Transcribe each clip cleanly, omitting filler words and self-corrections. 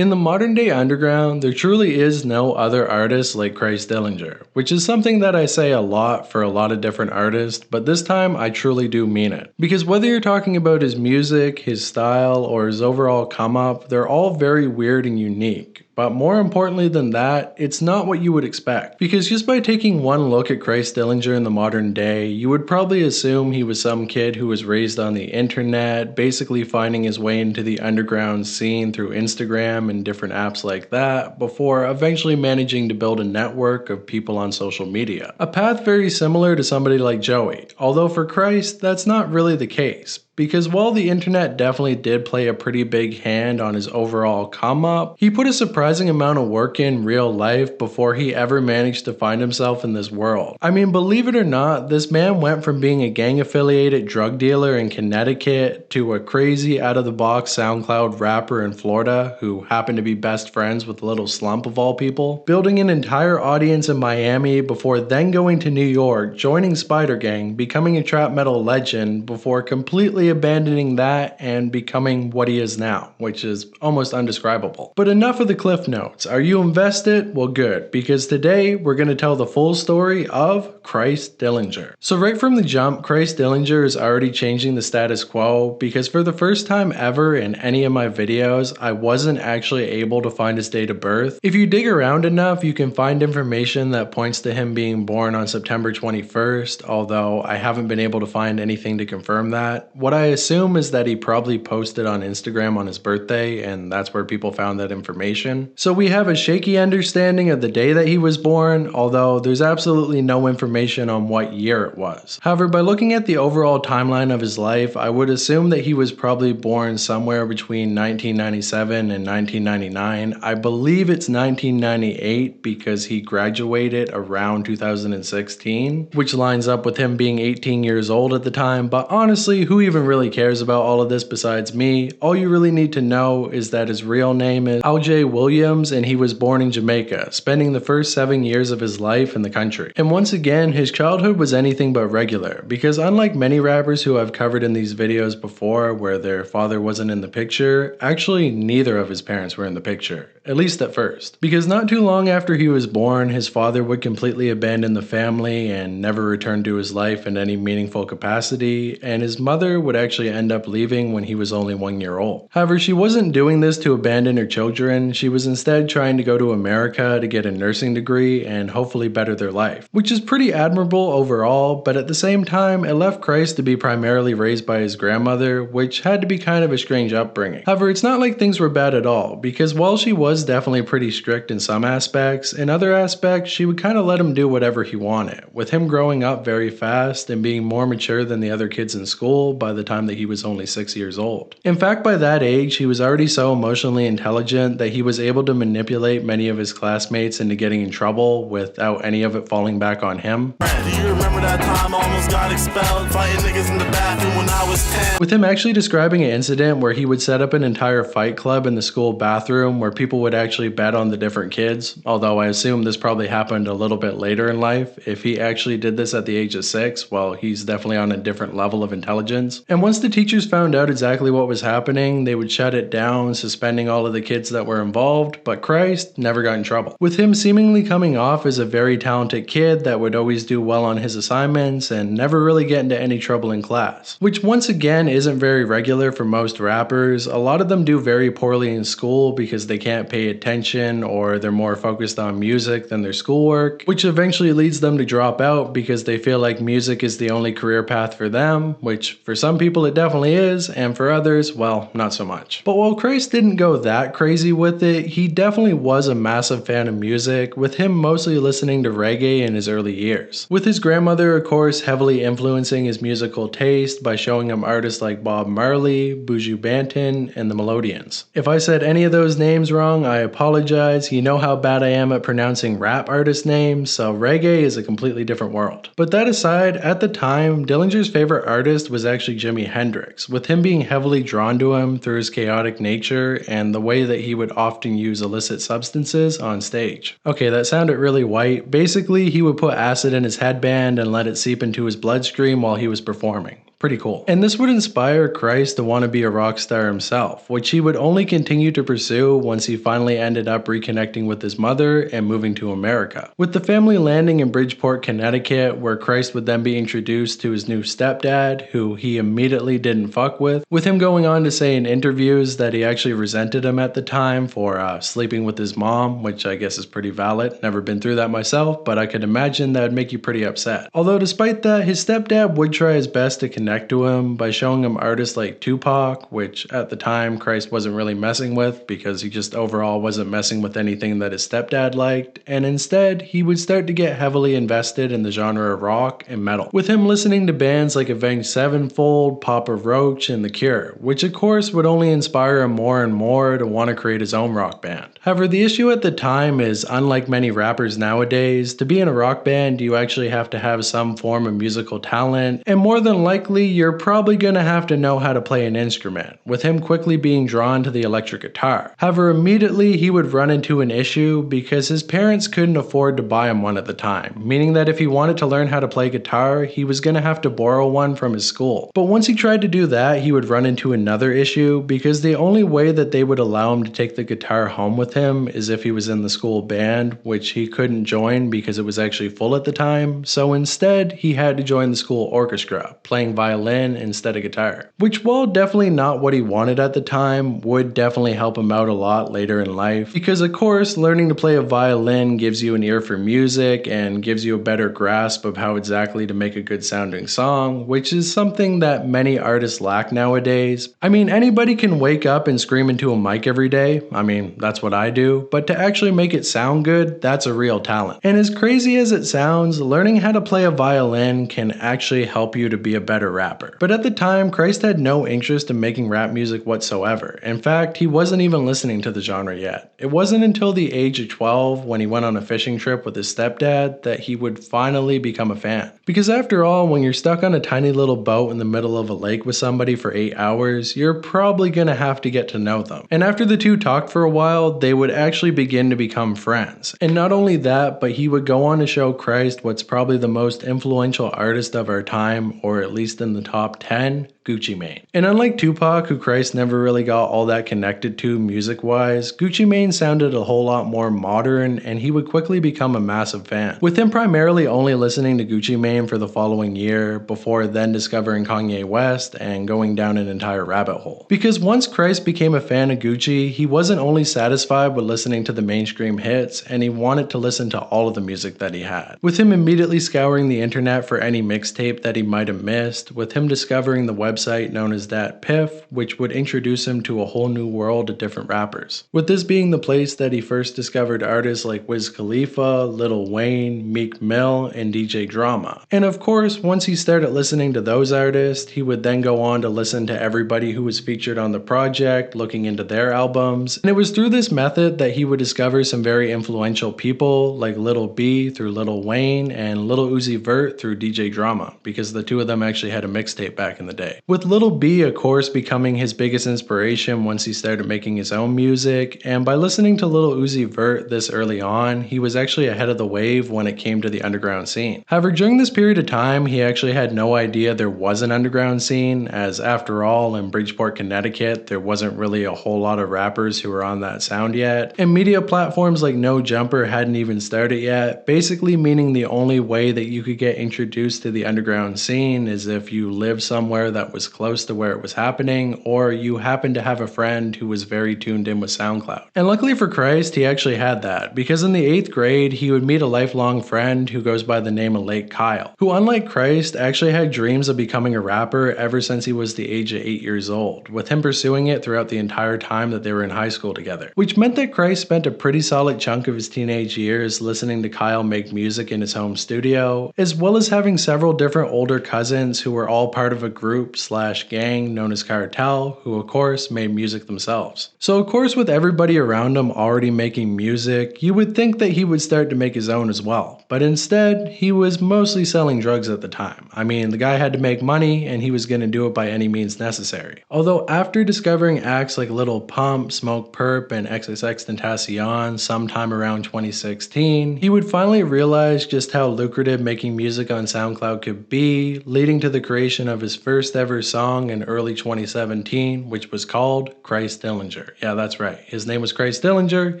In the modern day underground, there truly is no other artist like Christ Dillinger, which is something that I say a lot for a lot of different artists, but this time I truly do mean it. Because whether you're talking about his music, his style, or his overall come up, they're all very weird and unique. But more importantly than that, it's not what you would expect. Because just by taking one look at Christ Dillinger in the modern day, you would probably assume he was some kid who was raised on the internet, basically finding his way into the underground scene through Instagram and different apps like that, before eventually managing to build a network of people on social media. A path very similar to somebody like Joey, although for Christ, that's not really the case. Because while the internet definitely did play a pretty big hand on his overall come up, he put a surprising amount of work in real life before he ever managed to find himself in this world. I mean, believe it or not, this man went from being a gang affiliated drug dealer in Connecticut to a crazy out of the box Soundcloud rapper in Florida who happened to be best friends with Little Slump of all people, building an entire audience in Miami before then going to New York, joining Spider Gang, becoming a trap metal legend before completely abandoning that and becoming what he is now, which is almost undescribable. But enough of the cliff notes. Are you invested? Well, good, because today we're going to tell the full story of Christ Dillinger. So right from the jump, Christ Dillinger is already changing the status quo, because for the first time ever in any of my videos, I wasn't actually able to find his date of birth. If you dig around enough, you can find information that points to him being born on September 21st, although I haven't been able to find anything to confirm that. What I assume is that he probably posted on Instagram on his birthday, and that's where people found that information. So we have a shaky understanding of the day that he was born, although there's absolutely no information on what year it was. However, by looking at the overall timeline of his life, I would assume that he was probably born somewhere between 1997 and 1999. I believe it's 1998 because he graduated around 2016, which lines up with him being 18 years old at the time, but honestly, who even really cares about all of this besides me? All you really need to know is that his real name is Alj Williams and he was born in Jamaica, spending the first 7 years of his life in the country. And once again, his childhood was anything but regular, because unlike many rappers who I've covered in these videos before where their father wasn't in the picture, actually neither of his parents were in the picture, at least at first. Because not too long after he was born, his father would completely abandon the family and never return to his life in any meaningful capacity, and his mother would actually end up leaving when he was only 1 year old. However, she wasn't doing this to abandon her children, she was instead trying to go to America to get a nursing degree and hopefully better their life. Which is pretty admirable overall, but at the same time, it left Christ to be primarily raised by his grandmother, which had to be kind of a strange upbringing. However, it's not like things were bad at all, because while she was definitely pretty strict in some aspects, in other aspects, she would kind of let him do whatever he wanted, with him growing up very fast and being more mature than the other kids in school by the time that he was only 6 years old. In fact, by that age, he was already so emotionally intelligent that he was able to manipulate many of his classmates into getting in trouble without any of it falling back on him. Do you remember that time I almost got expelled, fighting niggas in the bathroom when I was 10? With him actually describing an incident where he would set up an entire fight club in the school bathroom where people would actually bet on the different kids, although I assume this probably happened a little bit later in life. If he actually did this at the age of 6, well, he's definitely on a different level of intelligence. And once the teachers found out exactly what was happening, they would shut it down, suspending all of the kids that were involved, but Christ never got in trouble. With him seemingly coming off as a very talented kid that would always do well on his assignments and never really get into any trouble in class. Which once again isn't very regular for most rappers. A lot of them do very poorly in school because they can't pay attention or they're more focused on music than their schoolwork, which eventually leads them to drop out because they feel like music is the only career path for them, which for some people it definitely is, and for others, well, not so much. But while Christ didn't go that crazy with it, he definitely was a massive fan of music, with him mostly listening to reggae in his early years. With his grandmother, of course, heavily influencing his musical taste by showing him artists like Bob Marley, Buju Banton, and the Melodians. If I said any of those names wrong, I apologize. You know how bad I am at pronouncing rap artist names, so reggae is a completely different world. But that aside, at the time, Dillinger's favorite artist was actually Jimi Hendrix, with him being heavily drawn to him through his chaotic nature and the way that he would often use illicit substances on stage. Okay, that sounded really white. Basically, he would put acid in his headband and let it seep into his bloodstream while he was performing. Pretty cool. And this would inspire Christ to want to be a rock star himself, which he would only continue to pursue once he finally ended up reconnecting with his mother and moving to America. With the family landing in Bridgeport, Connecticut, where Christ would then be introduced to his new stepdad, who he immediately didn't fuck with him going on to say in interviews that he actually resented him at the time for sleeping with his mom, which I guess is pretty valid. Never been through that myself, but I could imagine that would make you pretty upset. Although despite that, his stepdad would try his best to connect to him by showing him artists like Tupac, which at the time Christ wasn't really messing with because he just overall wasn't messing with anything that his stepdad liked, and instead he would start to get heavily invested in the genre of rock and metal, with him listening to bands like Avenged Sevenfold, Papa Roach, and The Cure, which of course would only inspire him more and more to want to create his own rock band. However, the issue at the time is, unlike many rappers nowadays, to be in a rock band you actually have to have some form of musical talent, and more than likely you're probably gonna have to know how to play an instrument, with him quickly being drawn to the electric guitar. However, immediately he would run into an issue because his parents couldn't afford to buy him one at the time, meaning that if he wanted to learn how to play guitar, he was gonna have to borrow one from his school. But once he tried to do that, he would run into another issue because the only way that they would allow him to take the guitar home with him is if he was in the school band, which he couldn't join because it was actually full at the time, so instead he had to join the school orchestra, playing violin instead of guitar. Which, while definitely not what he wanted at the time, would definitely help him out a lot later in life, because of course learning to play a violin gives you an ear for music and gives you a better grasp of how exactly to make a good sounding song, which is something that many artists lack nowadays. I mean, anybody can wake up and scream into a mic every day, I mean that's what I do, but to actually make it sound good, that's a real talent. And as crazy as it sounds, learning how to play a violin can actually help you to be a better rapper. But at the time, Christ had no interest in making rap music whatsoever. In fact, he wasn't even listening to the genre yet. It wasn't until the age of 12, when he went on a fishing trip with his stepdad, that he would finally become a fan. Because after all, when you're stuck on a tiny little boat in the middle of a lake with somebody for 8 hours, you're probably gonna have to get to know them. And after the two talked for a while, they would actually begin to become friends. And not only that, but he would go on to show Christ what's probably the most influential artist of our time, or at least in the top 10, Gucci Mane. And unlike Tupac, who Christ never really got all that connected to music-wise, Gucci Mane sounded a whole lot more modern, and he would quickly become a massive fan, with him primarily only listening to Gucci Mane for the following year, before then discovering Kanye West and going down an entire rabbit hole. Because once Christ became a fan of Gucci, he wasn't only satisfied with listening to the mainstream hits, and he wanted to listen to all of the music that he had, with him immediately scouring the internet for any mixtape that he might have missed, with him discovering the website known as Dat Piff, which would introduce him to a whole new world of different rappers. With this being the place that he first discovered artists like Wiz Khalifa, Lil Wayne, Meek Mill, and DJ Drama. And of course, once he started listening to those artists, he would then go on to listen to everybody who was featured on the project, looking into their albums. And it was through this method that he would discover some very influential people like Lil B through Lil Wayne and Lil Uzi Vert through DJ Drama, because the two of them actually had a mixtape back in the day. With Lil B, of course, becoming his biggest inspiration once he started making his own music, and by listening to Lil Uzi Vert this early on, he was actually ahead of the wave when it came to the underground scene. However, during this period of time, he actually had no idea there was an underground scene, as after all, in Bridgeport, Connecticut, there wasn't really a whole lot of rappers who were on that sound yet, and media platforms like No Jumper hadn't even started yet, basically meaning the only way that you could get introduced to the underground scene is if you lived somewhere that was close to where it was happening, or you happened to have a friend who was very tuned in with SoundCloud. And luckily for Christ, he actually had that, because in the 8th grade, he would meet a lifelong friend who goes by the name of Lake Kyle, who unlike Christ, actually had dreams of becoming a rapper ever since he was the age of 8 years old, with him pursuing it throughout the entire time that they were in high school together. Which meant that Christ spent a pretty solid chunk of his teenage years listening to Kyle make music in his home studio, as well as having several different older cousins who were all part of a group group/gang known as Cartel, who of course made music themselves. So of course with everybody around him already making music, you would think that he would start to make his own as well. But instead, he was mostly selling drugs at the time. I mean, the guy had to make money and he was going to do it by any means necessary. Although after discovering acts like Lil Pump, Smoke Perp, and XXXTentacion sometime around 2016, he would finally realize just how lucrative making music on SoundCloud could be, leading to the creation of his first ever song in early 2017, which was called Christ Dillinger. Yeah, that's right. His name was Christ Dillinger.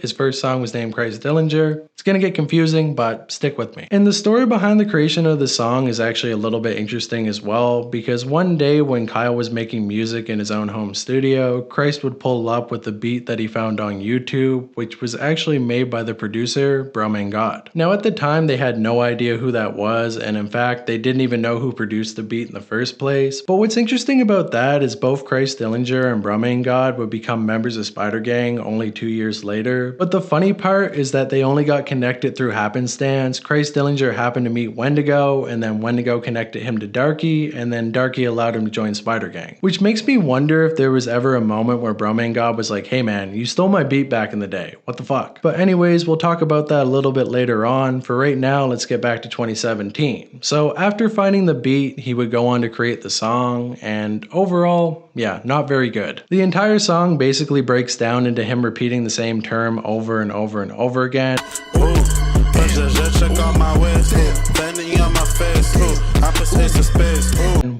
His first song was named Christ Dillinger. It's gonna get confusing, but stick with me. And the story behind the creation of the song is actually a little bit interesting as well, because one day when Kyle was making music in his own home studio, Christ would pull up with the beat that he found on YouTube, which was actually made by the producer, Goth. Now at the time they had no idea who that was, and in fact they didn't even know who produced the beat in the first place. But what's interesting about that is both Christ Dillinger and Goth would become members of Spider Gang only 2 years later. But the funny part is that they only got connected through happenstance. Christ Dillinger happened to meet Wendigo, and then Wendigo connected him to Darky, and then Darky allowed him to join Spider Gang. Which makes me wonder if there was ever a moment where God was like, hey man, you stole my beat back in the day, what the fuck? But anyways, we'll talk about that a little bit later on. For right now, let's get back to 2017. So after finding the beat, he would go on to create the song, and overall, yeah, not very good. The entire song basically breaks down into him repeating the same term over and over and over again.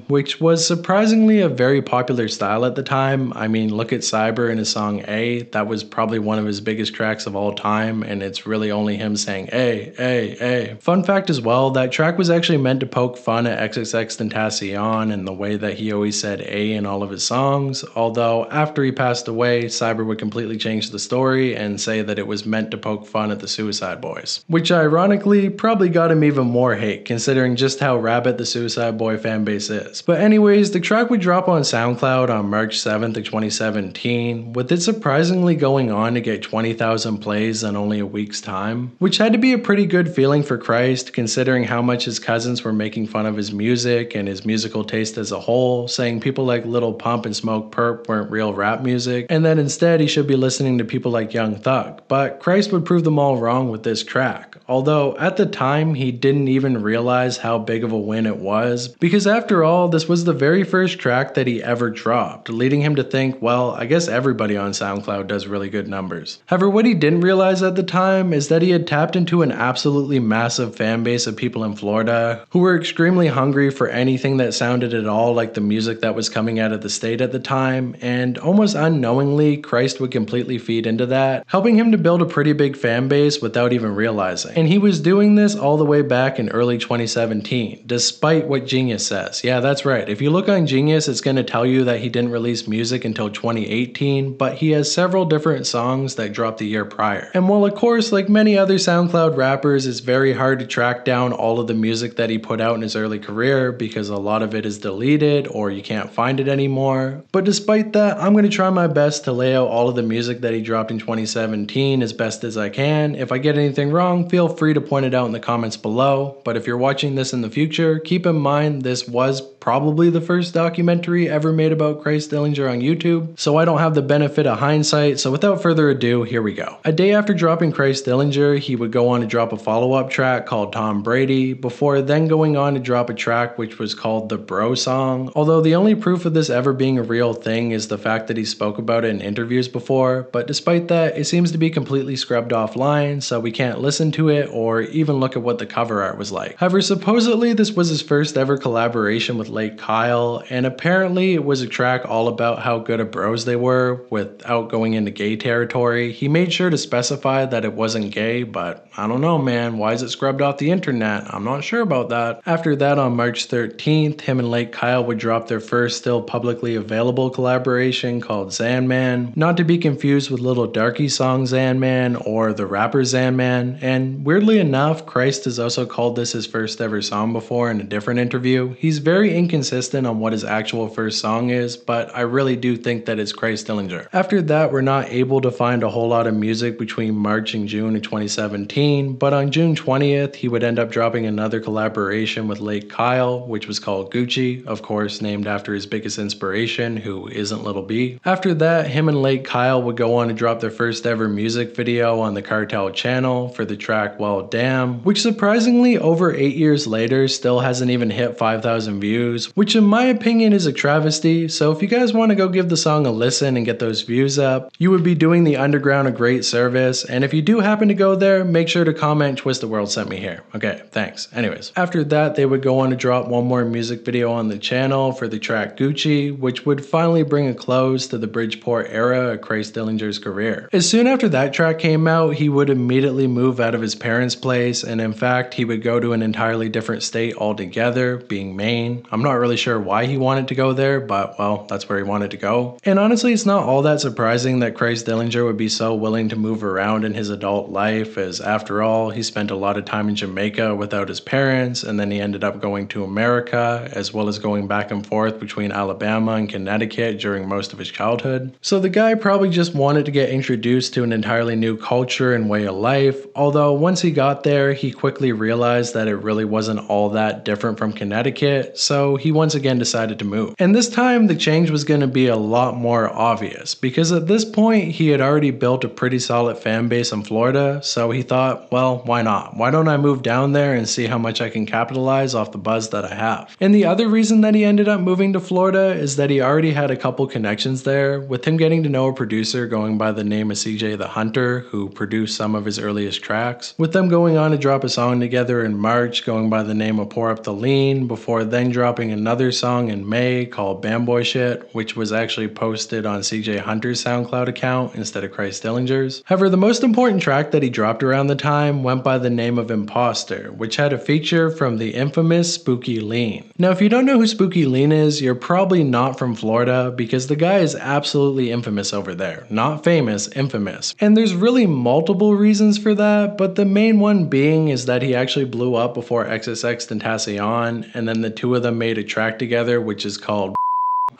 Which was surprisingly a very popular style at the time. I mean, look at Cyber and his song A. That was probably one of his biggest tracks of all time, and it's really only him saying A, A, A. Fun fact as well, that track was actually meant to poke fun at XXXTentacion and the way that he always said A in all of his songs, although after he passed away, Cyber would completely change the story and say that it was meant to poke fun at the Suicide Boys. Which ironically probably got him even more hate, considering just how rabid the Suicide Boy fanbase is. But anyways, the track would drop on SoundCloud on March 7th of 2017, with it surprisingly going on to get 20,000 plays in only a week's time, which had to be a pretty good feeling for Christ, considering how much his cousins were making fun of his music and his musical taste as a whole, saying people like Lil Pump and Smoke Perp weren't real rap music, and that instead he should be listening to people like Young Thug. But Christ would prove them all wrong with this track, although at the time he didn't even realize how big of a win it was, because after all, this was the very first track that he ever dropped, leading him to think, well, I guess everybody on SoundCloud does really good numbers. However, what he didn't realize at the time is that he had tapped into an absolutely massive fan base of people in Florida who were extremely hungry for anything that sounded at all like the music that was coming out of the state at the time, and almost unknowingly, Christ would completely feed into that, helping him to build a pretty big fan base without even realizing. And he was doing this all the way back in early 2017, despite what Genius says. Yeah, that's right. If you look on Genius, it's going to tell you that he didn't release music until 2018, but he has several different songs that dropped the year prior. And while of course, like many other SoundCloud rappers, it's very hard to track down all of the music that he put out in his early career because a lot of it is deleted or you can't find it anymore. But despite that, I'm going to try my best to lay out all of the music that he dropped in 2017 as best as I can. If I get anything wrong, feel free to point it out in the comments below. But if you're watching this in the future, keep in mind this was probably the first documentary ever made about Christ Dillinger on YouTube, so I don't have the benefit of hindsight, so without further ado, here we go. A day after dropping Christ Dillinger, he would go on to drop a follow-up track called Tom Brady, before then going on to drop a track which was called The Bro Song, although the only proof of this ever being a real thing is the fact that he spoke about it in interviews before, but despite that, it seems to be completely scrubbed offline, so we can't listen to it or even look at what the cover art was like. However, supposedly this was his first ever collaboration with Late Kyle, and apparently it was a track all about how good of bros they were without going into gay territory. He made sure to specify that it wasn't gay, but I don't know, man, why is it scrubbed off the internet? I'm not sure about that. After that, on March 13th, him and Late Kyle would drop their first still publicly available collaboration called Zanman, not to be confused with Little Darky's song Zanman or the rapper Zanman, and And weirdly enough, Christ has also called this his first ever song before in a different interview. He's very inconsistent on what his actual first song is, but I really do think that it's Christ Dillinger. After that, we're not able to find a whole lot of music between March and June of 2017, but on June 20th, he would end up dropping another collaboration with Lake Kyle, which was called Gucci, of course named after his biggest inspiration, who isn't Lil B. After that, him and Lake Kyle would go on to drop their first ever music video on the Cartel channel for the track Well Damn, which surprisingly over 8 years later still hasn't even hit 5,000 views, which in my opinion is a travesty. So if you guys want to go give the song a listen and get those views up, you would be doing the underground a great service. And if you do happen to go there, make sure to comment Twist the World sent me here. Okay, thanks. Anyways, after that they would go on to drop one more music video on the channel for the track Gucci, which would finally bring a close to the Bridgeport era of Christ Dillinger's career. As soon after that track came out, he would immediately move out of his parents' place, and in fact he would go to an entirely different state altogether, being Maine. I'm not really sure why he wanted to go there, but well, that's where he wanted to go. And honestly, it's not all that surprising that Christ Dillinger would be so willing to move around in his adult life, as after all, he spent a lot of time in Jamaica without his parents, and then he ended up going to America, as well as going back and forth between Alabama and Connecticut during most of his childhood. So the guy probably just wanted to get introduced to an entirely new culture and way of life, although once he got there, he quickly realized that it really wasn't all that different from Connecticut, so he once again decided to move. And this time the change was going to be a lot more obvious, because at this point he had already built a pretty solid fan base in Florida, so he thought, well, why not? Why don't I move down there and see how much I can capitalize off the buzz that I have? And the other reason that he ended up moving to Florida is that he already had a couple connections there, with him getting to know a producer going by the name of CJ the Hunter, who produced some of his earliest tracks, with them going on to drop a song together in March going by the name of Pour Up the Lean, before then dropping another song in May called Bamboy Shit, which was actually posted on CJ Hunter's Soundcloud account instead of Christ Dillinger's. However, the most important track that he dropped around the time went by the name of Imposter, which had a feature from the infamous Spooky Lean. Now, if you don't know who Spooky Lean is, you're probably not from Florida, because the guy is absolutely infamous over there. Not famous, infamous. And there's really multiple reasons for that, but the main one being is that he actually blew up before XXXTentacion, and then the two of them made a track together which is called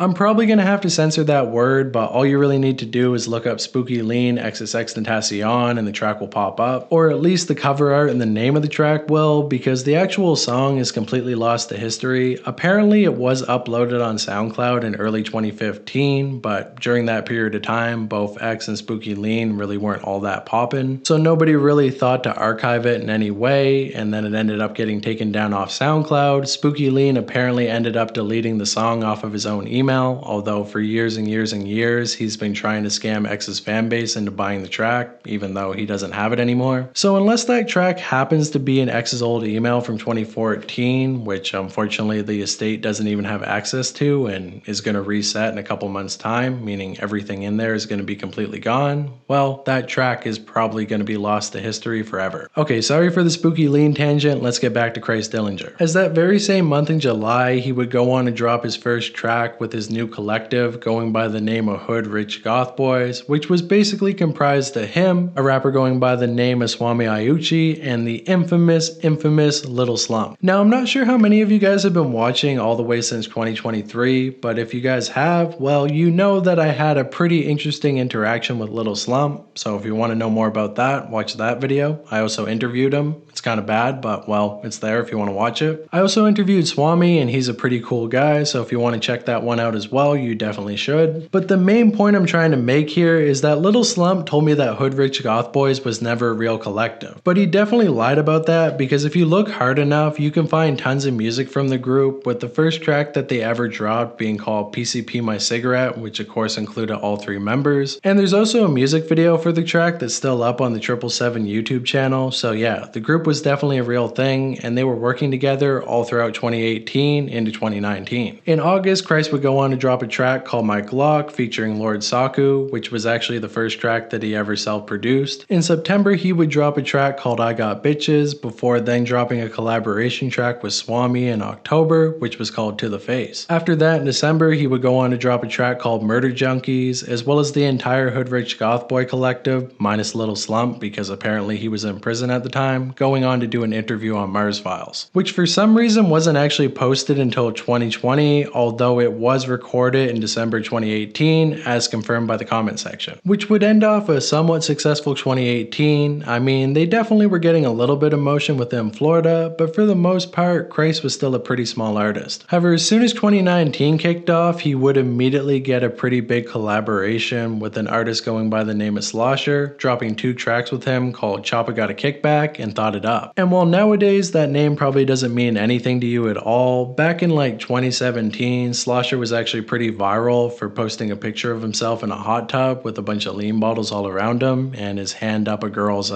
I'm probably going to have to censor that word, but all you really need to do is look up Spooky Lean XXXTentacion and the track will pop up. Or at least the cover art and the name of the track will, because the actual song is completely lost to history. Apparently it was uploaded on Soundcloud in early 2015, but during that period of time, both X and Spooky Lean really weren't all that poppin', so nobody really thought to archive it in any way, and then it ended up getting taken down off SoundCloud. Spooky Lean apparently ended up deleting the song off of his own email, although for years and years and years he's been trying to scam X's fanbase into buying the track, even though he doesn't have it anymore. So unless that track happens to be in X's old email from 2014, which unfortunately the estate doesn't even have access to and is going to reset in a couple months time, meaning everything in there is going to be completely gone, well, that track is probably going to be lost to history forever. Okay, sorry for the Spooky Lean tangent, let's get back to Christ Dillinger. As that very same month in July, he would go on to drop his first track with his new collective going by the name of Hoodrich Goth Boys, which was basically comprised of him, a rapper going by the name of Swami Ayuchi, and the infamous Little Slump. Now, I'm not sure how many of you guys have been watching all the way since 2023, but if you guys have, well, you know that I had a pretty interesting interaction with Little Slump, so if you want to know more about that, watch that video. I also interviewed him. It's kind of bad, but well, it's there if you want to watch it. I also interviewed Swami, and he's a pretty cool guy, so if you want to check that one out as well, you definitely should. But the main point I'm trying to make here is that Little Slump told me that Hoodrich Goth Boys was never a real collective. But he definitely lied about that, because if you look hard enough, you can find tons of music from the group, with the first track that they ever dropped being called PCP My Cigarette, which of course included all three members. And there's also a music video for the track that's still up on the 777 YouTube channel, so yeah, the group was definitely a real thing, and they were working together all throughout 2018 into 2019. In August, Christ would go go on to drop a track called My Glock featuring Lord Saku, which was actually the first track that he ever self-produced. In September, he would drop a track called I Got Bitches, before then dropping a collaboration track with Swami in October, which was called To The Face. After that, in December, he would go on to drop a track called Murder Junkies, as well as the entire Hoodrich Goth Boy collective, minus Little Slump because apparently he was in prison at the time, going on to do an interview on Mars Files, which for some reason wasn't actually posted until 2020, although it was recorded in December 2018 as confirmed by the comment section, which would end off a somewhat successful 2018. I mean, they definitely were getting a little bit of motion within Florida, but for the most part, Christ was still a pretty small artist. However, as soon as 2019 kicked off, he would immediately get a pretty big collaboration with an artist going by the name of Soljah, dropping 2 tracks with him called Choppa Got a Kickback and Thought It Up. And while nowadays that name probably doesn't mean anything to you at all, back in like 2017, Soljah was actually pretty viral for posting a picture of himself in a hot tub with a bunch of lean bottles all around him and his hand up a girl's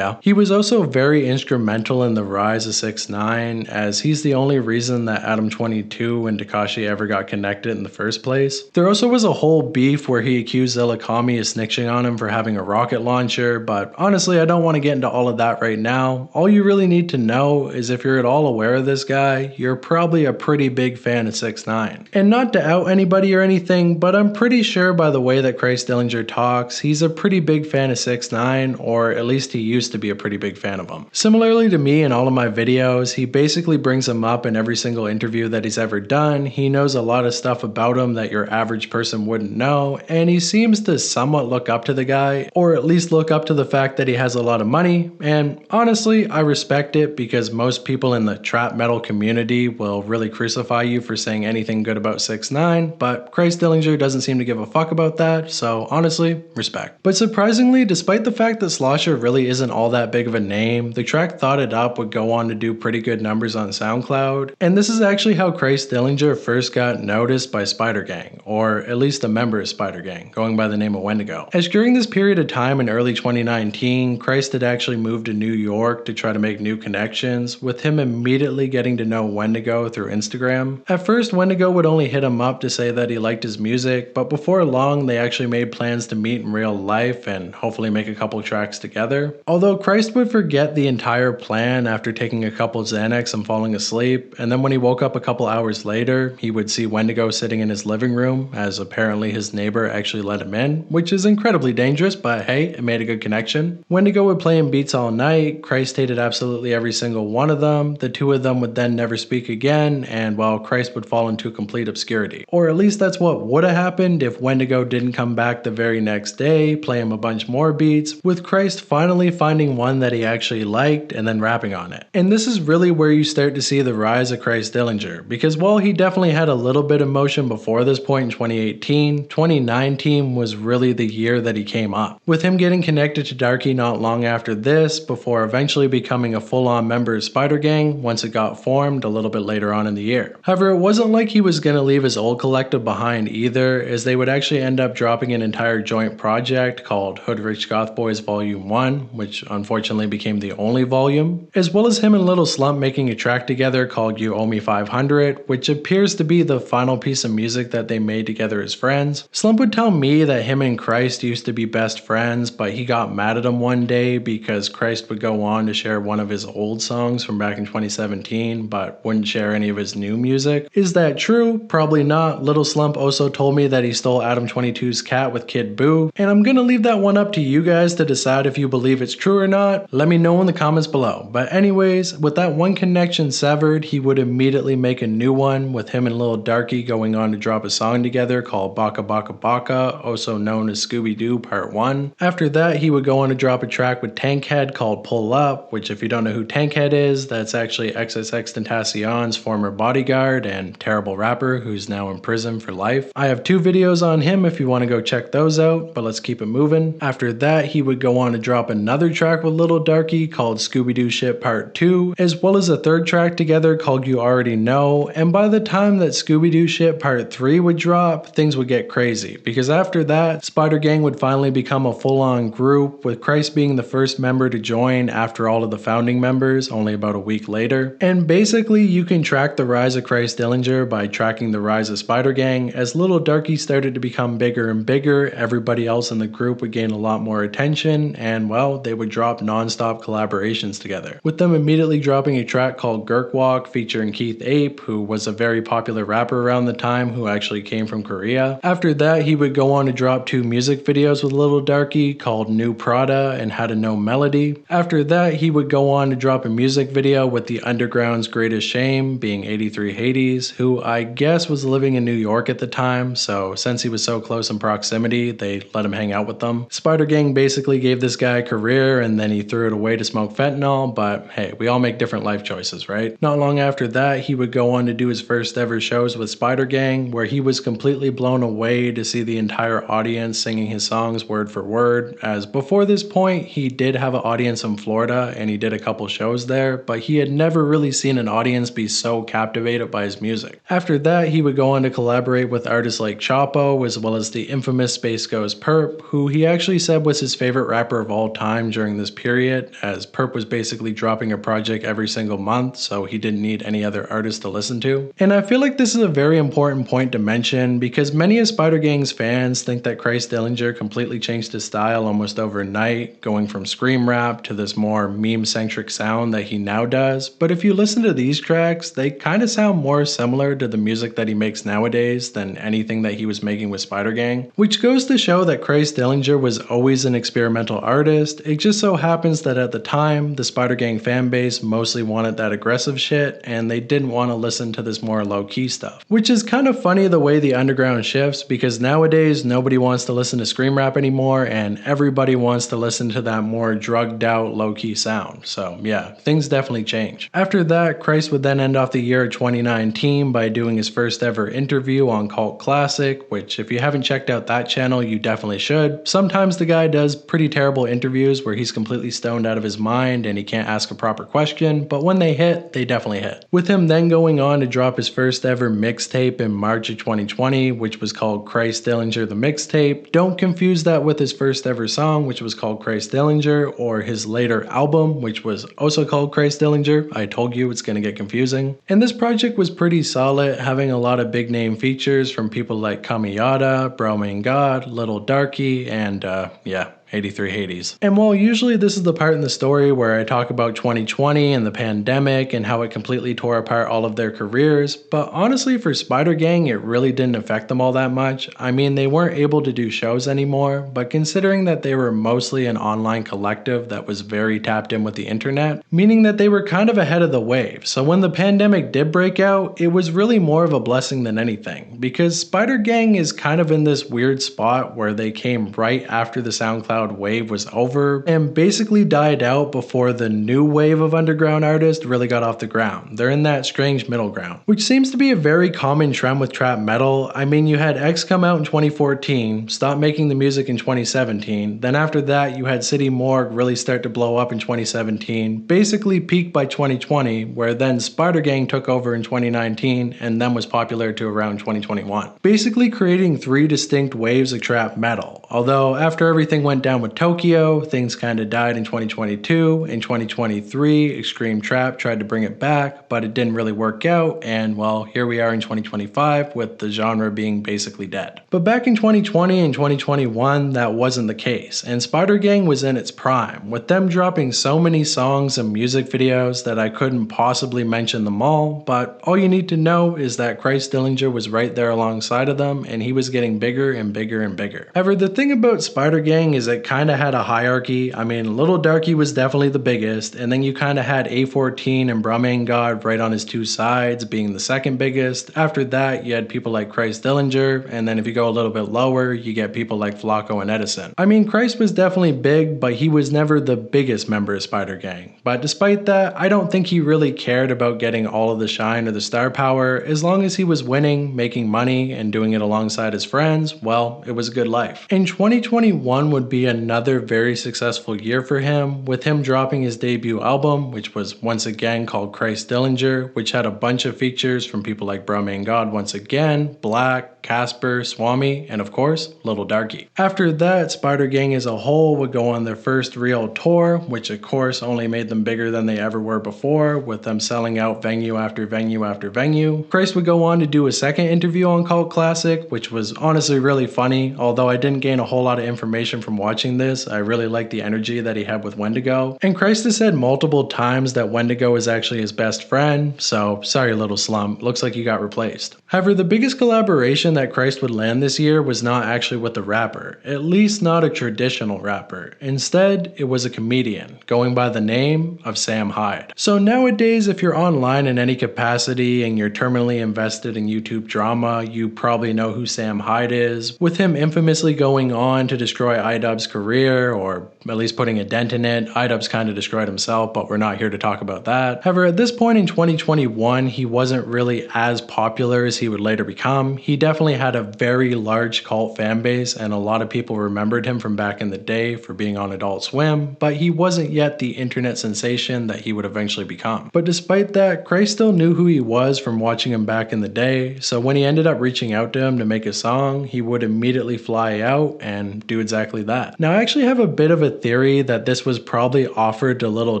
He was also very instrumental in the rise of 6ix9ine, as he's the only reason that Adam 22 and Tekashi ever got connected in the first place. There also was a whole beef where he accused Illakami of snitching on him for having a rocket launcher, but honestly I don't want to get into all of that right now. All you really need to know is if you're at all aware of this guy, you're probably a pretty big fan of 6ix9ine. And not to out anybody or anything, but I'm pretty sure by the way that Christ Dillinger talks, he's a pretty big fan of 6ix9ine, or at least he used to be a pretty big fan of him. Similarly to me in all of my videos, he basically brings him up in every single interview that he's ever done. He knows a lot of stuff about him that your average person wouldn't know, and he seems to somewhat look up to the guy, or at least look up to the fact that he has a lot of money, and honestly, I respect it because most people in the trap metal community will really crucify you for saying anything good about 6ix9ine, but Christ Dillinger doesn't seem to give a fuck about that, so honestly, respect. But surprisingly, despite the fact that Soljah really isn't all that big of a name, the track Thought It Up would go on to do pretty good numbers on Soundcloud, and this is actually how Christ Dillinger first got noticed by Spider Gang, or at least a member of Spider Gang, going by the name of Wendigo. As during this period of time in early 2019, Christ had actually moved to New York to try to make new connections, with him immediately getting to know Wendigo through Instagram. At first, Wendigo would only hit him up to say that he liked his music, but before long they actually made plans to meet in real life and hopefully make a couple tracks together. Although Christ would forget the entire plan after taking a couple Xanax and falling asleep, and then when he woke up a couple hours later, he would see Wendigo sitting in his living room, as apparently his neighbor actually let him in, which is incredibly dangerous, but hey, it made a good connection. Wendigo would play him beats all night, Christ hated absolutely every single one of them, the 2 of them would then never speak again, and well, Christ would fall into complete obscurity. Or at least that's what would have happened if Wendigo didn't come back the very next day, play him a bunch more beats, with Christ finally finding one that he actually liked and then rapping on it. And this is really where you start to see the rise of Christ Dillinger, because while he definitely had a little bit of motion before this point in 2018, 2019 was really the year that he came up, with him getting connected to Darky not long after this, before eventually becoming a full-on member of Spider Gang once it got formed a little bit later on in the year. However, it wasn't like he was gonna leave his old collective behind either, as they would actually end up dropping an entire joint project called Hoodrich Goth Boys Volume 1, which unfortunately became the only volume, as well as him and Little Slump making a track together called You Owe Me 500, which appears to be the final piece of music that they made together as friends. Slump would tell me that him and Christ used to be best friends, but he got mad at him one day because Christ would go on to share one of his old songs from back in 2017, but wouldn't share any of his new music. Is that true? Probably not. Little Slump also told me that he stole Adam 22's cat with Kid Boo, and I'm gonna leave that one up to you guys to decide if you believe it's true or not. Let me know in the comments below. But anyways, with that one connection severed, he would immediately make a new one, with him and Lil Darky going on to drop a song together called Baka Baka Baka, also known as Scooby-Doo Part 1. After that, he would go on to drop a track with Tankhead called Pull Up, which if you don't know who Tankhead is, that's actually XXXTentacion's former bodyguard and terrible rapper who's now in prison for life. I have 2 videos on him if you want to go check those out, but let's keep it moving. After that, he would go on to drop another another track with Little Darky called Scooby-Doo Shit Part 2, as well as a third track together called You Already Know, and by the time that Scooby-Doo Shit Part 3 would drop, things would get crazy, because after that, Spider Gang would finally become a full-on group, with Christ being the first member to join after all of the founding members, only about a week later. And basically, you can track the rise of Christ Dillinger by tracking the rise of Spider Gang. As Little Darky started to become bigger and bigger, everybody else in the group would gain a lot more attention, and well, they would drop non-stop collaborations together, with them immediately dropping a track called Gurk Walk featuring Keith Ape, who was a very popular rapper around the time who actually came from Korea. After that, he would go on to drop 2 music videos with Little Darky called New Prada and How to Know Melody. After that, he would go on to drop a music video with the Underground's greatest shame, being 83 Hades, who I guess was living in New York at the time, so since he was so close in proximity, they let him hang out with them. Spider Gang basically gave this guy a career and then he threw it away to smoke fentanyl, but hey, we all make different life choices, right? Not long after that, he would go on to do his first ever shows with Spider Gang, where he was completely blown away to see the entire audience singing his songs word for word, as before this point, he did have an audience in Florida and he did a couple shows there, but he had never really seen an audience be so captivated by his music. After that, he would go on to collaborate with artists like Chapo, as well as the infamous Space Ghost Perp, who he actually said was his favorite rapper of all time during this period, as Perp was basically dropping a project every single month, so he didn't need any other artist to listen to. And I feel like this is a very important point to mention, because many of Spider Gang's fans think that Christ Dillinger completely changed his style almost overnight, going from scream rap to this more meme-centric sound that he now does, but if you listen to these tracks, they kind of sound more similar to the music that he makes nowadays than anything that he was making with Spider Gang, which goes to show that Christ Dillinger was always an experimental artist. It just so happens that at the time, the Spider Gang fanbase mostly wanted that aggressive shit, and they didn't want to listen to this more low-key stuff. Which is kind of funny the way the underground shifts, because nowadays nobody wants to listen to scream rap anymore, and everybody wants to listen to that more drugged out low-key sound. So yeah, things definitely change. After that, Christ would then end off the year 2019 by doing his first ever interview on Cult Classic, which if you haven't checked out that channel, you definitely should. Sometimes the guy does pretty terrible interviews where he's completely stoned out of his mind and he can't ask a proper question, but when they hit, they definitely hit. With him then going on to drop his first ever mixtape in March of 2020, which was called Christ Dillinger the Mixtape. Don't confuse that with his first ever song, which was called Christ Dillinger, or his later album, which was also called Christ Dillinger. I told you it's gonna get confusing. And this project was pretty solid, having a lot of big name features from people like Kamiyada, Bromain God, Little Darky, and yeah, 83 Hades. And while usually this is the part in the story where I talk about 2020 and the pandemic and how it completely tore apart all of their careers, but honestly for Spider Gang it really didn't affect them all that much. I mean, they weren't able to do shows anymore, but considering that they were mostly an online collective that was very tapped in with the internet, meaning that they were kind of ahead of the wave. So when the pandemic did break out, it was really more of a blessing than anything, because Spider Gang is kind of in this weird spot where they came right after the Soundcloud wave was over and basically died out before the new wave of underground artists really got off the ground. They're in that strange middle ground, which seems to be a very common trend with trap metal. I mean, you had X come out in 2014, stop making the music in 2017, then after that you had City Morgue really start to blow up in 2017, basically peak by 2020, where then Spider Gang took over in 2019 and then was popular to around 2021, basically creating 3 distinct waves of trap metal. Although after everything went down with Tokyo, things kind of died in 2022. In 2023, Extreme Trap tried to bring it back, but it didn't really work out, and well, here we are in 2025 with the genre being basically dead. But back in 2020 and 2021, that wasn't the case, and Spider Gang was in its prime, with them dropping so many songs and music videos that I couldn't possibly mention them all, but all you need to know is that Christ Dillinger was right there alongside of them, and he was getting bigger and bigger and bigger. However, the thing about Spider Gang is it kind of had a hierarchy. I mean, Little Darky was definitely the biggest, and then you kind of had A14 and Bromain God right on his 2 sides, being the second biggest. After that, you had people like Christ Dillinger, and then if you go a little bit lower, you get people like Flacco and Edison. I mean, Christ was definitely big, but he was never the biggest member of Spider Gang. But despite that, I don't think he really cared about getting all of the shine or the star power. As long as he was winning, making money, and doing it alongside his friends, well, it was a good life. And 2021 would be another very successful year for him, with him dropping his debut album, which was once again called Christ Dillinger, which had a bunch of features from people like Brahman God once again, Black, Casper, Swami, and of course, Little Darky. After that, Spider Gang as a whole would go on their first real tour, which of course only made them bigger than they ever were before, with them selling out venue after venue after venue. Christ would go on to do a second interview on Cult Classic, which was honestly really funny, although I didn't gain a whole lot of information from watching this. I really liked the energy that he had with Wendigo. And Christ has said multiple times that Wendigo is actually his best friend, so sorry little slump, looks like you got replaced. However, the biggest collaboration that Christ would land this year was not actually with a rapper, at least not a traditional rapper. Instead, it was a comedian, going by the name of Sam Hyde. So nowadays, if you're online in any capacity and you're terminally invested in YouTube drama, you probably know who Sam Hyde is, with him infamously going on to destroy iDubbbz's career, or at least putting a dent in it. iDubbbz kind of destroyed himself, but we're not here to talk about that. However, at this point in 2021, he wasn't really as popular as he would later become. He definitely had a very large cult fan base, and a lot of people remembered him from back in the day for being on Adult Swim, but he wasn't yet the internet sensation that he would eventually become. But despite that, Christ still knew who he was from watching him back in the day, so when he ended up reaching out to him to make a song, he would immediately fly out and do exactly that. Now, I actually have a bit of a theory that this was probably offered to Little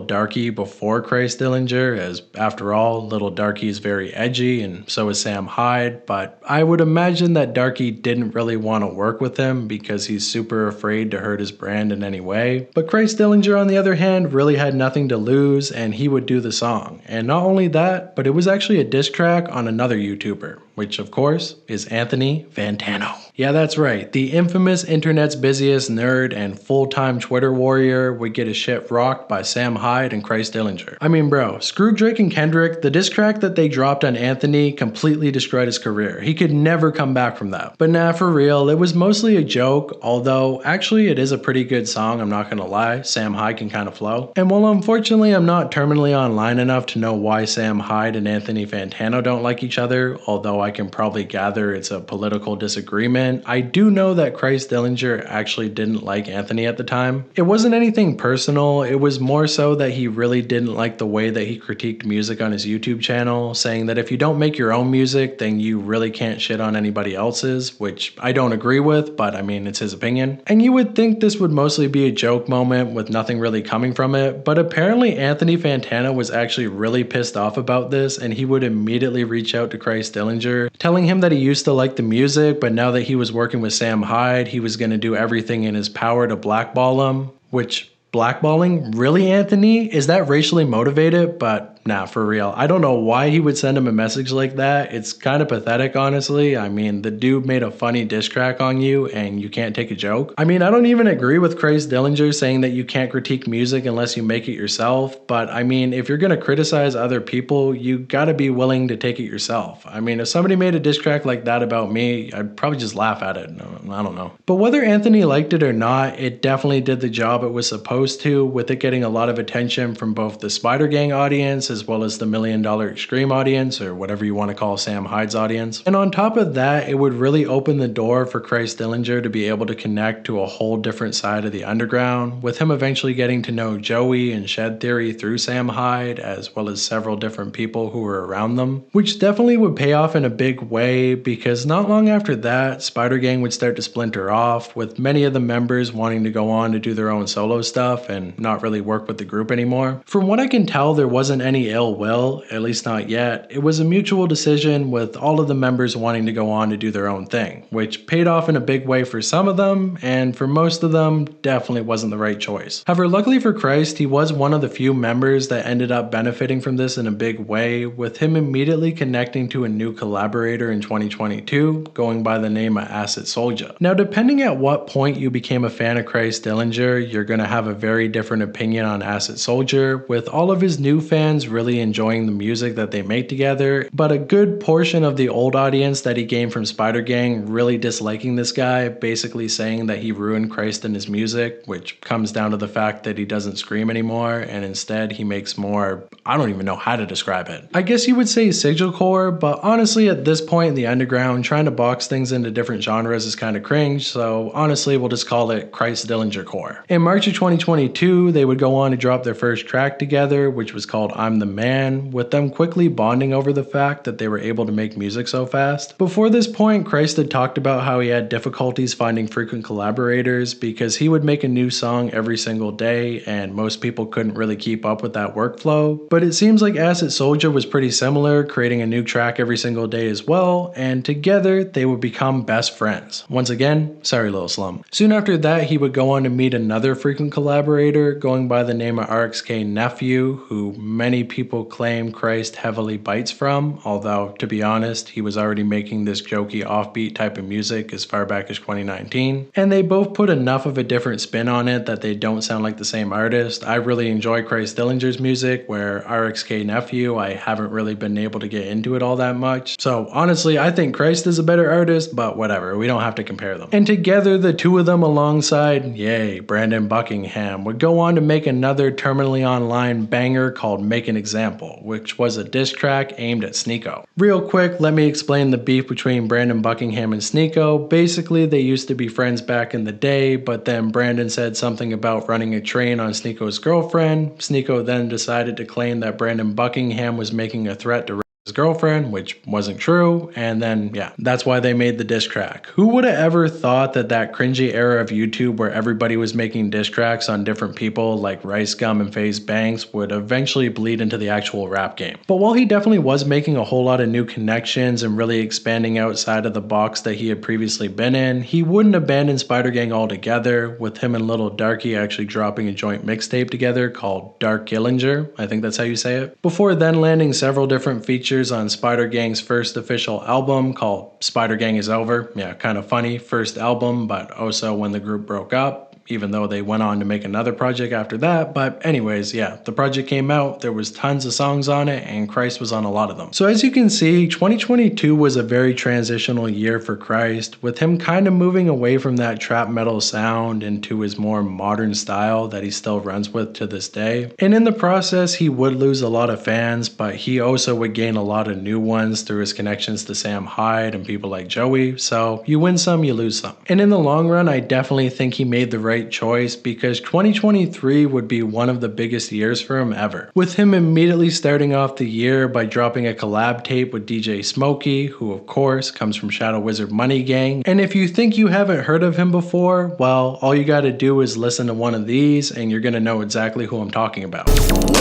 Darky before Christ Dillinger, as after all, Little Darky is very edgy and so is Sam Hyde, but I would imagine that Darky didn't really want to work with him because he's super afraid to hurt his brand in any way. But Christ Dillinger, on the other hand, really had nothing to lose, and he would do the song. And not only that, but it was actually a diss track on another YouTuber, which of course is Anthony Fantano. Yeah, that's right. The infamous internet's busiest nerd and full-time Twitter warrior would get his shit rocked by Sam Hyde and Christ Dillinger. I mean, bro, screw Drake and Kendrick. The diss track that they dropped on Anthony completely destroyed his career. He could never come back from that. But nah, for real, it was mostly a joke, although actually it is a pretty good song, I'm not gonna lie. Sam Hyde can kind of flow. And while unfortunately I'm not terminally online enough to know why Sam Hyde and Anthony Fantano don't like each other, although I can probably gather it's a political disagreement, I do know that Christ Dillinger actually didn't like Anthony at the time. It wasn't anything personal, it was more so that he really didn't like the way that he critiqued music on his YouTube channel, saying that if you don't make your own music, then you really can't shit on anybody else's, which I don't agree with, but I mean, it's his opinion. And you would think this would mostly be a joke moment with nothing really coming from it, but apparently Anthony Fantano was actually really pissed off about this, and he would immediately reach out to Christ Dillinger, telling him that he used to like the music, but now that he was working with Sam Hyde, he was going to do everything in his power to blackball him, which blackballing? Really, Anthony? Is that racially motivated? But nah, for real. I don't know why he would send him a message like that. It's kind of pathetic, honestly. I mean, the dude made a funny diss track on you and you can't take a joke. I mean, I don't even agree with Christ Dillinger saying that you can't critique music unless you make it yourself. But I mean, if you're going to criticize other people, you got to be willing to take it yourself. I mean, if somebody made a diss track like that about me, I'd probably just laugh at it. I don't know. But whether Anthony liked it or not, it definitely did the job it was supposed to, with it getting a lot of attention from both the Spider Gang audience as well as the $1 Million Extreme audience, or whatever you want to call Sam Hyde's audience. And on top of that, it would really open the door for Christ Dillinger to be able to connect to a whole different side of the underground, with him eventually getting to know Joey and Shed Theory through Sam Hyde, as well as several different people who were around them, which definitely would pay off in a big way, because not long after that, Spider Gang would start to splinter off, with many of the members wanting to go on to do their own solo stuff and not really work with the group anymore. From what I can tell, there wasn't any ill will, at least not yet. It was a mutual decision, with all of the members wanting to go on to do their own thing, which paid off in a big way for some of them, and for most of them, definitely wasn't the right choice. However, luckily for Christ, he was one of the few members that ended up benefiting from this in a big way, with him immediately connecting to a new collaborator in 2022, going by the name of Acid Souljah. Now, depending at what point you became a fan of Christ Dillinger, you're going to have a very different opinion on Acid Souljah, with all of his new fans really enjoying the music that they make together, but a good portion of the old audience that he gained from Spider Gang really disliking this guy, basically saying that he ruined Christ in his music, which comes down to the fact that he doesn't scream anymore and instead he makes more, I don't even know how to describe it. I guess you would say sigilcore, but honestly at this point in the underground, trying to box things into different genres is kind of cringe, so honestly we'll just call it Christ Dillinger core. In March of 2022, they would go on to drop their first track together, which was called I'm the Man, with them quickly bonding over the fact that they were able to make music so fast. Before this point, Christ had talked about how he had difficulties finding frequent collaborators because he would make a new song every single day and most people couldn't really keep up with that workflow. But it seems like Acid Souljah was pretty similar, creating a new track every single day as well, and together they would become best friends. Once again, sorry Lil Slum. Soon after that, he would go on to meet another frequent collaborator going by the name of RXK Nephew, who many people claim Christ heavily bites from, although to be honest, he was already making this jokey offbeat type of music as far back as 2019. And they both put enough of a different spin on it that they don't sound like the same artist. I really enjoy Christ Dillinger's music, where RXK Nephew, I haven't really been able to get into it all that much. So honestly, I think Christ is a better artist, but whatever, we don't have to compare them. And together, the two of them alongside, yay, Brandon Buckingham, would go on to make another terminally online banger called Make an Example, which was a diss track aimed at Sneeko. Real quick, let me explain the beef between Brandon Buckingham and Sneeko. Basically, they used to be friends back in the day, but then Brandon said something about running a train on Sneeko's girlfriend. Sneeko then decided to claim that Brandon Buckingham was making a threat to his girlfriend, which wasn't true, and then yeah, that's why they made the diss track. Who would have ever thought that that cringy era of YouTube where everybody was making diss tracks on different people like Rice Gum and FaZe Banks would eventually bleed into the actual rap game? But while he definitely was making a whole lot of new connections and really expanding outside of the box that he had previously been in, he wouldn't abandon Spider Gang altogether, with him and Little Darky actually dropping a joint mixtape together called Dark Dillinger, I think that's how you say it, before then landing several different features on Spider Gang's first official album called Spider Gang Is Over. Yeah, kind of funny, first album, but also when the group broke up, even though they went on to make another project after that. But anyways, yeah, the project came out, there was tons of songs on it, and Christ was on a lot of them. So as you can see, 2022 was a very transitional year for Christ, with him kind of moving away from that trap metal sound into his more modern style that he still runs with to this day. And in the process, he would lose a lot of fans, but he also would gain a lot of new ones through his connections to Sam Hyde and people like Joey. So you win some, you lose some. And in the long run, I definitely think he made the right choice, because 2023 would be one of the biggest years for him ever, with him immediately starting off the year by dropping a collab tape with DJ Smokey, who of course comes from Shadow Wizard Money Gang. And if you think you haven't heard of him before, well, all you gotta do is listen to one of these and you're gonna know exactly who I'm talking about.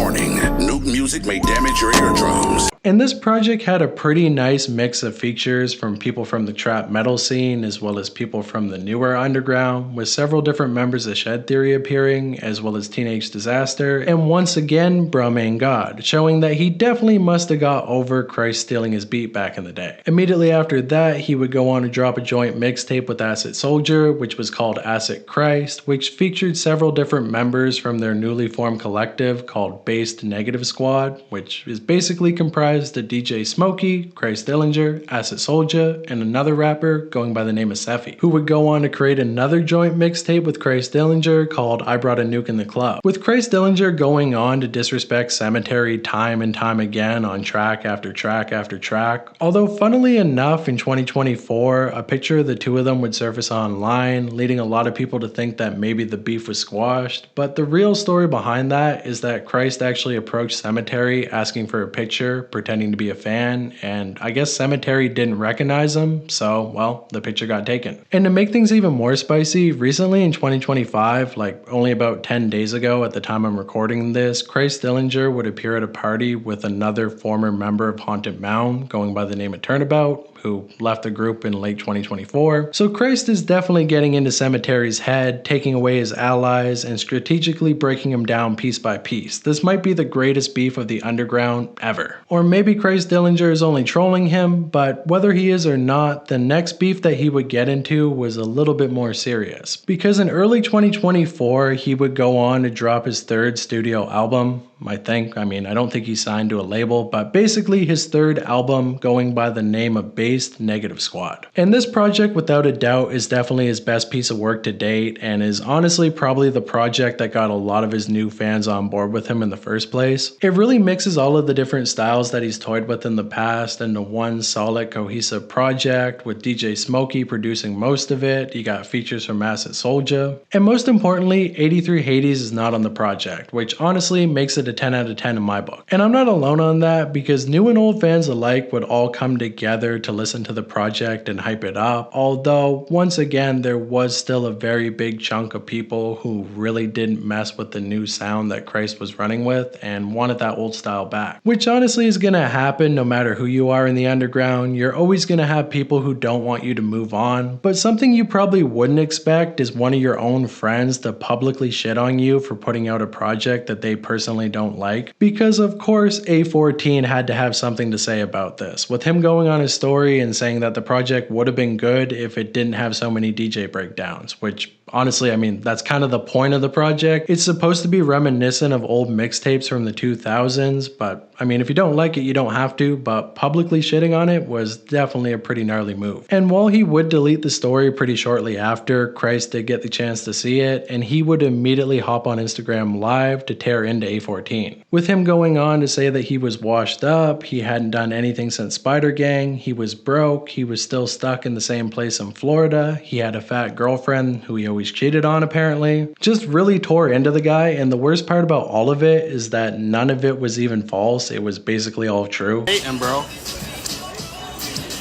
Warning, new music may damage your eardrums. And this project had a pretty nice mix of features from people from the trap metal scene as well as people from the newer underground, with several different members of Shed Theory appearing, as well as Teenage Disaster, and once again Brahman God, showing that he definitely must have got over Christ stealing his beat back in the day. Immediately after that, he would go on to drop a joint mixtape with Acid Souljah, which was called Acid Christ, which featured several different members from their newly formed collective called Based Negative Squad, which is basically comprised of DJ Smokey, Christ Dillinger, Acid Souljah, and another rapper going by the name of Seffi, who would go on to create another joint mixtape with Christ Dillinger called I Brought a Nuke in the Club, with Christ Dillinger going on to disrespect Cemetery time and time again on track after track after track. Although funnily enough, in 2024, a picture of the two of them would surface online, leading a lot of people to think that maybe the beef was squashed, but the real story behind that is that Christ actually approached Cemetery asking for a picture, pretending to be a fan, and I guess Cemetery didn't recognize him, so well, the picture got taken. And to make things even more spicy, recently in 2025, like only about 10 days ago at the time I'm recording this, Christ Dillinger would appear at a party with another former member of Haunted Mound going by the name of Turnabout, who left the group in late 2024. So Christ is definitely getting into Cemetery's head, taking away his allies, and strategically breaking him down piece by piece. This might be the greatest beef of the underground ever. Or maybe Christ Dillinger is only trolling him, but whether he is or not, the next beef that he would get into was a little bit more serious. Because in early 2024, he would go on to drop his third studio album. I think. I mean, I don't think he signed to a label, but basically his third album going by the name of Based Negative Squad. And this project, without a doubt, is definitely his best piece of work to date, and is honestly probably the project that got a lot of his new fans on board with him in the first place. It really mixes all of the different styles that he's toyed with in the past into one solid cohesive project, with DJ Smokey producing most of it. You got features from Acid Souljah, and most importantly, 83 Hades is not on the project, which honestly makes it a 10 out of 10 in my book. And I'm not alone on that, because new and old fans alike would all come together to listen to the project and hype it up, although once again there was still a very big chunk of people who really didn't mess with the new sound that Christ was running with and wanted that old style back. Which honestly is gonna happen no matter who you are in the underground. You're always gonna have people who don't want you to move on, but something you probably wouldn't expect is one of your own friends to publicly shit on you for putting out a project that they personally don't like, because of course A14 had to have something to say about this, with him going on his story and saying that the project would have been good if it didn't have so many DJ breakdowns, which honestly, I mean, that's kind of the point of the project. It's supposed to be reminiscent of old mixtapes from the 2000s, but I mean, if you don't like it, you don't have to, but publicly shitting on it was definitely a pretty gnarly move. And while he would delete the story pretty shortly after, Christ did get the chance to see it, and he would immediately hop on Instagram Live to tear into A14. With him going on to say that he was washed up, he hadn't done anything since Spider Gang, he was broke, he was still stuck in the same place in Florida, he had a fat girlfriend who he always cheated on apparently. Just really tore into the guy, and the worst part about all of it is that none of it was even false, it was basically all true. Hating, bro.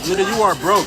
Nigga, you are broke.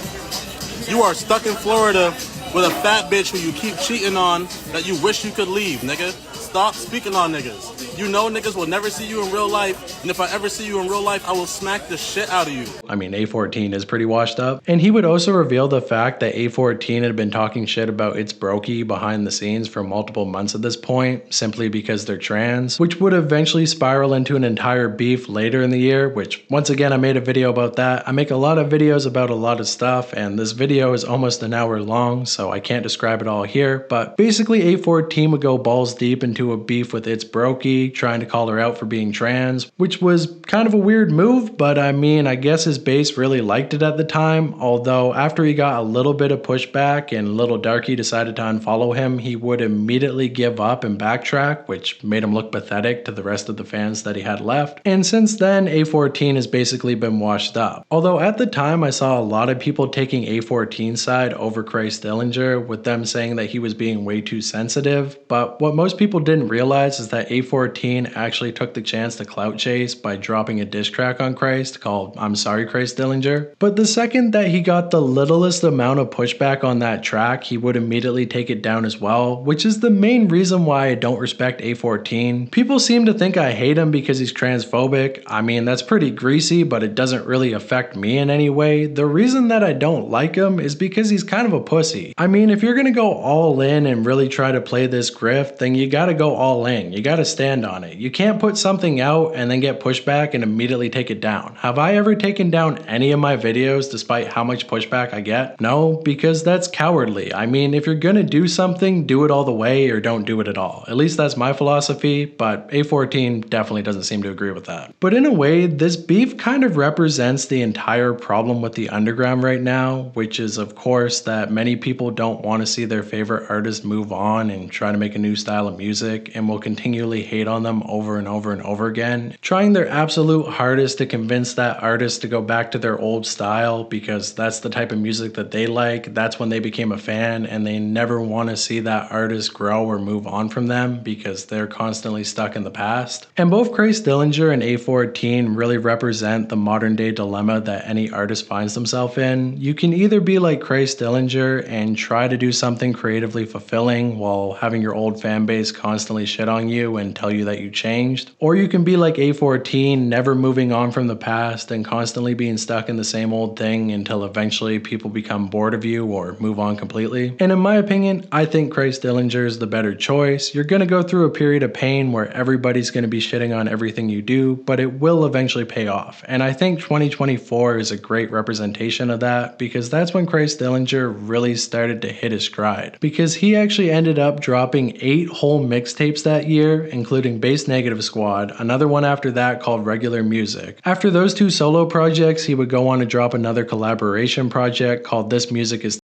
You are stuck in Florida with a fat bitch who you keep cheating on that you wish you could leave, nigga. Stop speaking on niggas. You know niggas will never see you in real life, and if I ever see you in real life, I will smack the shit out of you. I mean, A14 is pretty washed up. And he would also reveal the fact that A14 had been talking shit about It's Brokey behind the scenes for multiple months at this point, simply because they're trans, which would eventually spiral into an entire beef later in the year, which once again, I made a video about that. I make a lot of videos about a lot of stuff, and this video is almost an hour long, so I can't describe it all here, but basically A14 would go balls deep into a beef with It's Brokey, trying to call her out for being trans, which was kind of a weird move, but I mean, I guess his base really liked it at the time, although after he got a little bit of pushback and Little Darky decided to unfollow him, he would immediately give up and backtrack, which made him look pathetic to the rest of the fans that he had left. And since then, A14 has basically been washed up. Although at the time, I saw a lot of people taking A14's side over Christ Dillinger, with them saying that he was being way too sensitive, but what most people didn't realize is that A14 actually took the chance to clout chase by dropping a diss track on Christ called I'm Sorry Christ Dillinger. But the second that he got the littlest amount of pushback on that track, he would immediately take it down as well, which is the main reason why I don't respect A14. People seem to think I hate him because he's transphobic. I mean, that's pretty greasy, but it doesn't really affect me in any way. The reason that I don't like him is because he's kind of a pussy. I mean, if you're gonna go all in and really try to play this grift, then you gotta go all in. You gotta stand on it. You can't put something out and then get pushback and immediately take it down. Have I ever taken down any of my videos despite how much pushback I get? No, because that's cowardly. I mean, if you're gonna do something, do it all the way or don't do it at all. At least that's my philosophy, but A14 definitely doesn't seem to agree with that. But in a way, this beef kind of represents the entire problem with the underground right now, which is of course that many people don't want to see their favorite artist move on and try to make a new style of music, and will continually hate on them over and over and over again, trying their absolute hardest to convince that artist to go back to their old style because that's the type of music that they like, that's when they became a fan, and they never want to see that artist grow or move on from them because they're constantly stuck in the past. And both Christ Dillinger and A14 really represent the modern day dilemma that any artist finds themselves in. You can either be like Christ Dillinger and try to do something creatively fulfilling while having your old fan base constantly shit on you and tell you that you changed, or you can be like A14, never moving on from the past and constantly being stuck in the same old thing until eventually people become bored of you or move on completely. And in my opinion, I think Christ Dillinger is the better choice. You're gonna go through a period of pain where everybody's gonna be shitting on everything you do, but it will eventually pay off. And I think 2024 is a great representation of that, because that's when Christ Dillinger really started to hit his stride, because he actually ended up dropping 8 whole mixtapes that year, including including Bass Negative Squad, another one after that called Regular Music. After those 2 solo projects, he would go on to drop another collaboration project called This Music Is,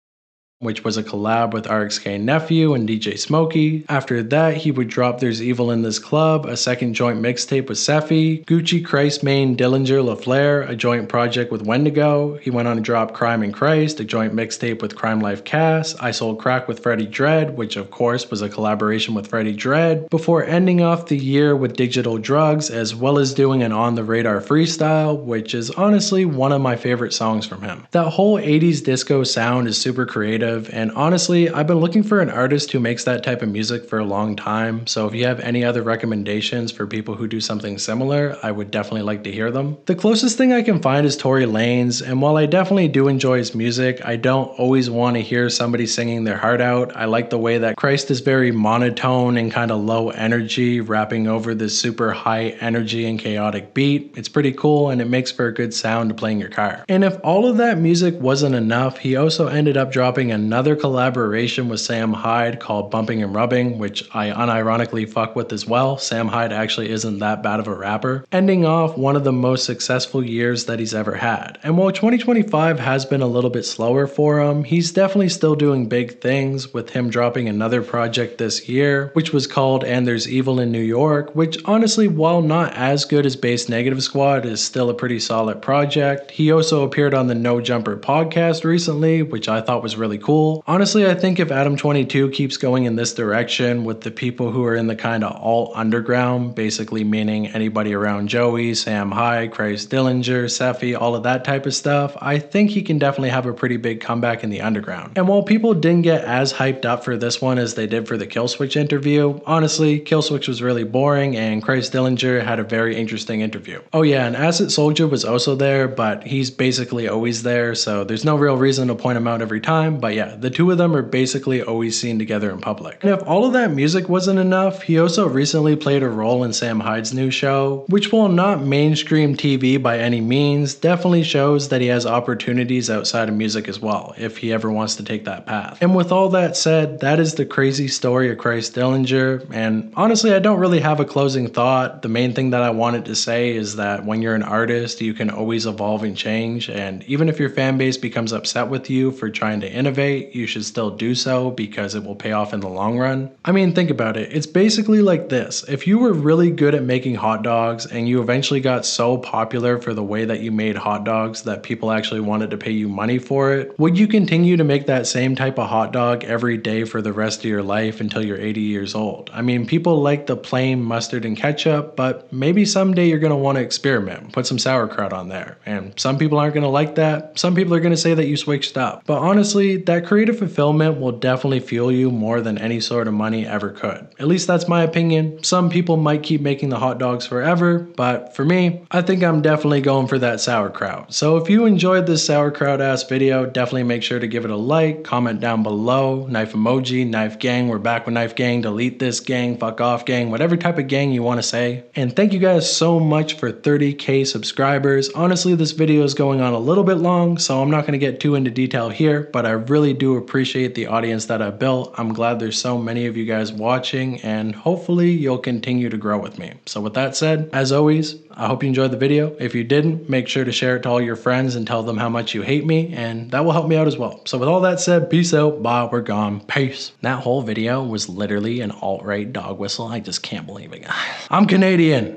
which was a collab with RXK Nephew and DJ Smokey. After that, he would drop There's Evil in This Club, a second joint mixtape with Seffi, Gucci Christ Main Dillinger LaFleur, a joint project with Wendigo. He went on to drop Crime and Christ, a joint mixtape with Crime Life Cass, I Sold Crack with Freddie Dredd, which of course was a collaboration with Freddie Dredd, before ending off the year with Digital Drugs, as well as doing an On the Radar freestyle, which is honestly one of my favorite songs from him. That whole 80s disco sound is super creative, and honestly, I've been looking for an artist who makes that type of music for a long time, so if you have any other recommendations for people who do something similar, I would definitely like to hear them. The closest thing I can find is Tory Lanez, and while I definitely do enjoy his music, I don't always want to hear somebody singing their heart out. I like the way that Christ is very monotone and kind of low energy, rapping over this super high energy and chaotic beat. It's pretty cool, and it makes for a good sound to play in your car. And if all of that music wasn't enough, he also ended up dropping another collaboration with Sam Hyde called Bumping and Rubbing, which I unironically fuck with as well. Sam Hyde actually isn't that bad of a rapper, ending off one of the most successful years that he's ever had. And while 2025 has been a little bit slower for him, he's definitely still doing big things, with him dropping another project this year, which was called And There's Evil in New York, which honestly, while not as good as Bass Negative Squad, is still a pretty solid project. He also appeared on the No Jumper podcast recently, which I thought was really cool. Honestly, I think if Adam 22 keeps going in this direction with the people who are in the kind of alt underground, basically meaning anybody around Joey, Sam Hyde, Christ Dillinger, Seffi, all of that type of stuff, I think he can definitely have a pretty big comeback in the underground. And while people didn't get as hyped up for this one as they did for the Killswitch interview, honestly, Killswitch was really boring and Christ Dillinger had a very interesting interview. Oh yeah, and Acid Souljah was also there, but he's basically always there, so there's no real reason to point him out every time. But yeah, the 2 of them are basically always seen together in public. And if all of that music wasn't enough, he also recently played a role in Sam Hyde's new show, which while not mainstream TV by any means, definitely shows that he has opportunities outside of music as well, if he ever wants to take that path. And with all that said, that is the crazy story of Christ Dillinger, and honestly, I don't really have a closing thought. The main thing that I wanted to say is that when you're an artist, you can always evolve and change, and even if your fan base becomes upset with you for trying to innovate, you should still do so because it will pay off in the long run. I mean, think about it. It's basically like this. If you were really good at making hot dogs and you eventually got so popular for the way that you made hot dogs that people actually wanted to pay you money for it, would you continue to make that same type of hot dog every day for the rest of your life until you're 80 years old? I mean, people like the plain mustard and ketchup, but maybe someday you're going to want to experiment, put some sauerkraut on there. And some people aren't going to like that. Some people are going to say that you switched up. But honestly, that creative fulfillment will definitely fuel you more than any sort of money ever could. At least that's my opinion. Some people might keep making the hot dogs forever, but for me, I think I'm definitely going for that sauerkraut. So if you enjoyed this sauerkraut ass video, definitely make sure to give it a like, comment down below, knife emoji, knife gang, we're back with knife gang, delete this gang, fuck off gang, whatever type of gang you want to say. And thank you guys so much for 30k subscribers. Honestly, this video is going on a little bit long, so I'm not going to get too into detail here, but I really do appreciate the audience that I built. I'm glad there's so many of you guys watching, and hopefully you'll continue to grow with me. So with that said, as always, I hope you enjoyed the video. If you didn't, make sure to share it to all your friends and tell them how much you hate me, and that will help me out as well. So with all that said, peace out, bye, we're gone, peace. That whole video was literally an alt-right dog whistle. I just can't believe it. I'm Canadian.